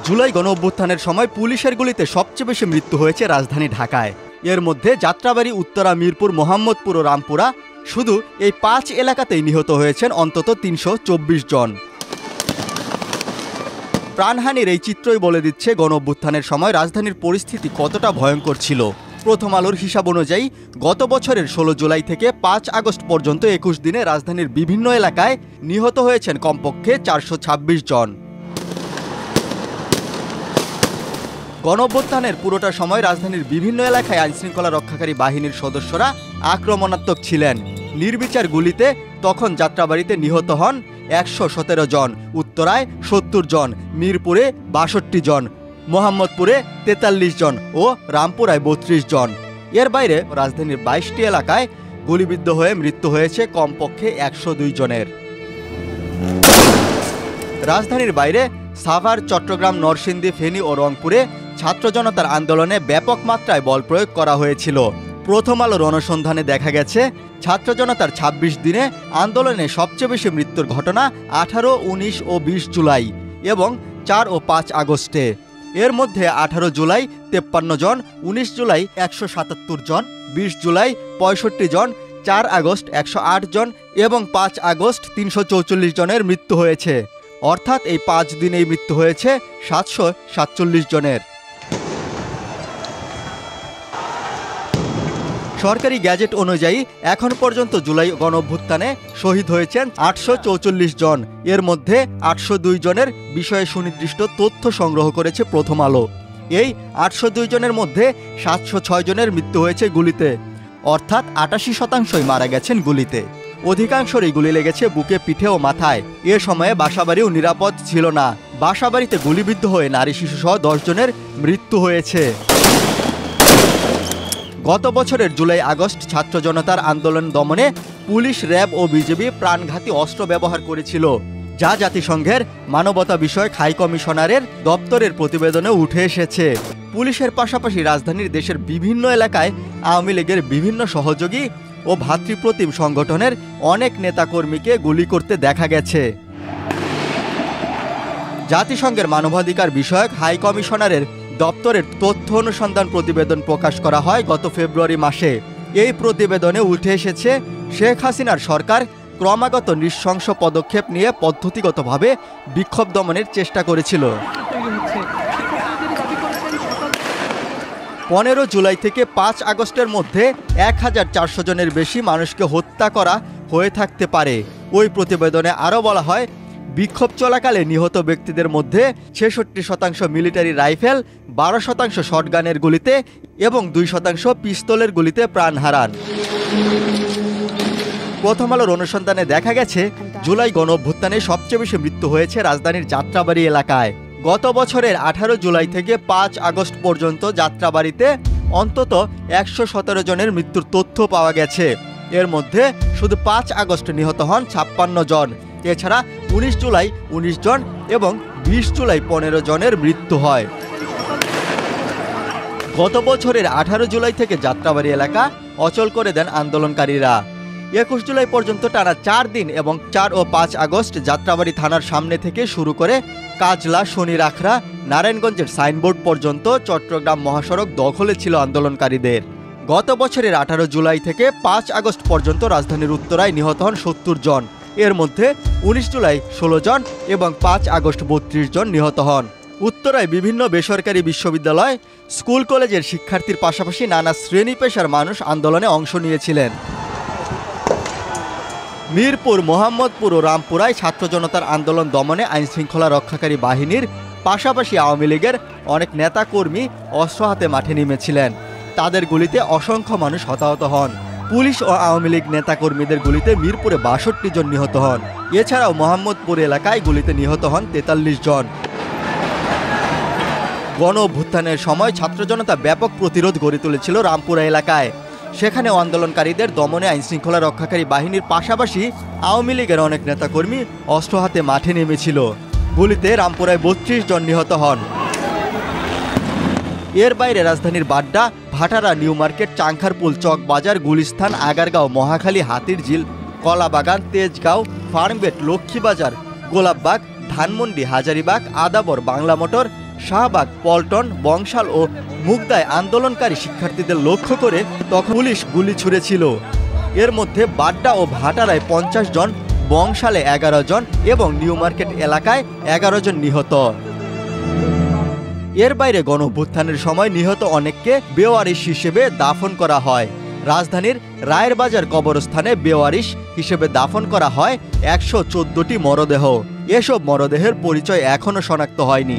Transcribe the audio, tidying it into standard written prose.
জুলাই গণ অভ্যুত্থানের সময় পুলিশের গুলিতে সবচেয়ে বেশি মৃত্যু হয়েছে রাজধানী ঢাকায়। এর মধ্যে যাত্রাবাড়ি, উত্তরা, মিরপুর, মোহাম্মদপুর ও রামপুরা, শুধু এই 5 এলাকাতেই নিহত হয়েছেন অন্তত 324 জন। প্রাণহানির এই চিত্রই বলে দিচ্ছে গণ অভ্যুত্থানের সময় রাজধানীর পরিস্থিতি কতটা ভয়ঙ্কর ছিল। প্রথম আলোর হিসাব অনুযায়ী গত বছরের 16 জুলাই থেকে 5 আগস্ট পর্যন্ত 21 দিনে রাজধানীর বিভিন্ন এলাকায় নিহত হয়েছেন কমপক্ষে 426 জন। গণঅভ্যুত্থানের পুরোটা সময় রাজধানীর বিভিন্ন এলাকায় আইনশৃঙ্খলা রক্ষাকারী বাহিনীর সদস্যরা আক্রমণাত্মক ছিলেন। নির্বিচার গুলিতে তখন যাত্রাবাড়িতে নিহত হন 117 জন, উত্তরায় 70 জন, মিরপুরে 62 জন, মোহাম্মদপুরে 43 জন ও রামপুরায় 32 জন। এর বাইরে রাজধানীর 22টি এলাকায় গুলিবিদ্ধ হয়ে মৃত্যু হয়েছে কমপক্ষে 102 জনের। রাজধানীর বাইরে সাভার, চট্টগ্রাম, নরসিংদী, ফেনী ও রংপুরে ছাত্র জনতার আন্দোলনে ব্যাপক মাত্রায় বল প্রয়োগ করা হয়েছিল। প্রথম আলোর অনুসন্ধানে দেখা গেছে, ছাত্র জনতার 26 দিনে আন্দোলনে সবচেয়ে বেশি মৃত্যুর ঘটনা 18, 19 ও 20 জুলাই এবং 4 ও 5 আগস্টে। এর মধ্যে 18 জুলাই 53 জন, 19 জুলাই 177 জন, 20 জুলাই 65 জন, 4 আগস্ট 108 জন এবং 5 আগস্ট 344 জনের মৃত্যু হয়েছে। অর্থাৎ এই 5 দিনেই মৃত্যু হয়েছে 747 জনের। সরকারি গ্যাজেট অনুযায়ী এখন পর্যন্ত জুলাই গণঅভ্যুত্থানে শহীদ হয়েছেন 844 জন। এর মধ্যে 802 জনের বিষয়ে সুনির্দিষ্ট তথ্য সংগ্রহ করেছে প্রথম আলো। এই 802 জনের মধ্যে 706 জনের মৃত্যু হয়েছে গুলিতে, অর্থাৎ 88% মারা গেছেন গুলিতে। অধিকাংশরই গুলি লেগেছে বুকে, পিঠে ও মাথায়। এ সময়ে বাসাবাড়িও নিরাপদ ছিল না। বাসাবাড়িতে গুলিবিদ্ধ হয়ে নারী, শিশুসহ 10 জনের মৃত্যু হয়েছে। গত বছরের জুলাই আগস্ট ছাত্র জনতার আন্দোলন দমনে পুলিশ, র্যাব ও বিজিবি প্রাণঘাতী অস্ত্র ব্যবহার করেছিল, যা জাতিসংঘের মানবতা বিষয়ক হাই কমিশনারের দপ্তরের প্রতিবেদনে উঠে এসেছে। পুলিশের পাশাপাশি রাজধানীর দেশের বিভিন্ন এলাকায় আওয়ামী লীগের বিভিন্ন সহযোগী ও ভাতৃপ্রতিম সংগঠনের অনেক নেতাকর্মীকে গুলি করতে দেখা গেছে। জাতিসংঘের মানবাধিকার বিষয়ক হাই কমিশনারের দপ্তরের তথ্য অনুসন্ধান প্রতিবেদন প্রকাশ করা হয় গত ফেব্রুয়ারি মাসে। এই প্রতিবেদনে উঠে এসেছে, শেখ হাসিনার সরকার ক্রমাগত নৃশংস পদক্ষেপ নিয়ে পদ্ধতিগতভাবে বিক্ষোভ দমনের চেষ্টা করেছিল। 15 জুলাই থেকে 5 আগস্টের মধ্যে 1400 জনের বেশি মানুষকে হত্যা করা হয়ে থাকতে পারে। ওই প্রতিবেদনে আরও বলা হয়, বিক্ষোভ চলাকালে নিহত ব্যক্তিদের মধ্যে 66% মিলিটারি রাইফেল, 12% শটগানের গুলিতে এবং 2% পিস্তলের গুলিতে প্রাণ হারান। প্রথম আলোর অনুসন্ধানে দেখা গেছে, জুলাই গণঅভ্যুত্থানে সবচেয়ে বেশি মৃত্যু হয়েছে রাজধানীর যাত্রাবাড়ি এলাকায়। গত বছরের 18 জুলাই থেকে 5 আগস্ট পর্যন্ত যাত্রাবাড়িতে অন্তত 117 জনের মৃত্যুর তথ্য পাওয়া গেছে। এর মধ্যে শুধু 5 আগস্ট নিহত হন 56 জন। এছাড়া 19 জুলাই 19 জন এবং 20 জুলাই 15 জনের মৃত্যু হয়। গত বছরের 18 জুলাই থেকে যাত্রাবাড়ি এলাকা অচল করে দেন আন্দোলনকারীরা। 21 জুলাই পর্যন্ত টানা 4 দিন এবং 4 ও 5 আগস্ট যাত্রাবাড়ি থানার সামনে থেকে শুরু করে কাজলা, শনিরাখড়া, নারায়ণগঞ্জের সাইনবোর্ড পর্যন্ত চট্টগ্রাম মহাসড়ক দখলে ছিল আন্দোলনকারীদের। গত বছরের 18 জুলাই থেকে 5 আগস্ট পর্যন্ত রাজধানীর উত্তরায় নিহত হন 70 জন। এর মধ্যে 19 জুলাই 16 জন এবং 5 আগস্ট 32 জন নিহত হন। উত্তরায় বিভিন্ন বেসরকারি বিশ্ববিদ্যালয়, স্কুল, কলেজের শিক্ষার্থীর পাশাপাশি নানা শ্রেণী পেশার মানুষ আন্দোলনে অংশ নিয়েছিলেন। মিরপুর, মোহাম্মদপুর ও রামপুরায় ছাত্র জনতার আন্দোলন দমনে আইনশৃঙ্খলা রক্ষাকারী বাহিনীর পাশাপাশি আওয়ামী লীগের অনেক নেতাকর্মী অস্ত্র হাতে মাঠে নেমেছিলেন। তাদের গুলিতে অসংখ্য মানুষ হতাহত হন। পুলিশ ও আওয়ামী লীগ নেতাকর্মীদের গুলিতে মিরপুরে 62 জন নিহত হন। এছাড়াও মোহাম্মদপুর এলাকায় গুলিতে নিহত হন 43 জন। গণ অভ্যুত্থানের সময় ছাত্র জনতা ব্যাপক প্রতিরোধ গড়ে তুলেছিল রামপুরা এলাকায়। সেখানেও আন্দোলনকারীদের দমনে আইনশৃঙ্খলা রক্ষাকারী বাহিনীর পাশাপাশি আওয়ামী লীগের অনেক নেতাকর্মী অস্ত্র হাতে মাঠে নেমেছিল। গুলিতে রামপুরায় 32 জন নিহত হন। এর বাইরে রাজধানীর বাড্ডা, ভাটারা, নিউ মার্কেট, চাংখারপুল, চকবাজার, গুলিস্তান, আগারগাঁও, মহাখালী, হাতিরঝিল, কলাবাগান, তেজগাঁও, ফার্মগেট, লক্ষ্মীবাজার, গোলাপবাগ, ধানমন্ডি, হাজারীবাগ, আদাবর, বাংলা মোটর, শাহবাগ, পল্টন, বংশাল ও মুগদায় আন্দোলনকারী শিক্ষার্থীদের লক্ষ্য করে তখন পুলিশ গুলি ছুড়েছিল। এর মধ্যে বাড্ডা ও ভাটারায় 50 জন, বংশালে 11 জন এবং নিউ মার্কেট এলাকায় 11 জন নিহত। এর বাইরে গণঅভ্যুত্থানের সময় নিহত অনেককে বেওয়ারিশ হিসেবে দাফন করা হয়। রাজধানীর রায়ের বাজার কবরস্থানে বেওয়ারিশ হিসেবে দাফন করা হয় 114টি মরদেহ। এসব মরদেহের পরিচয় এখনও শনাক্ত হয়নি।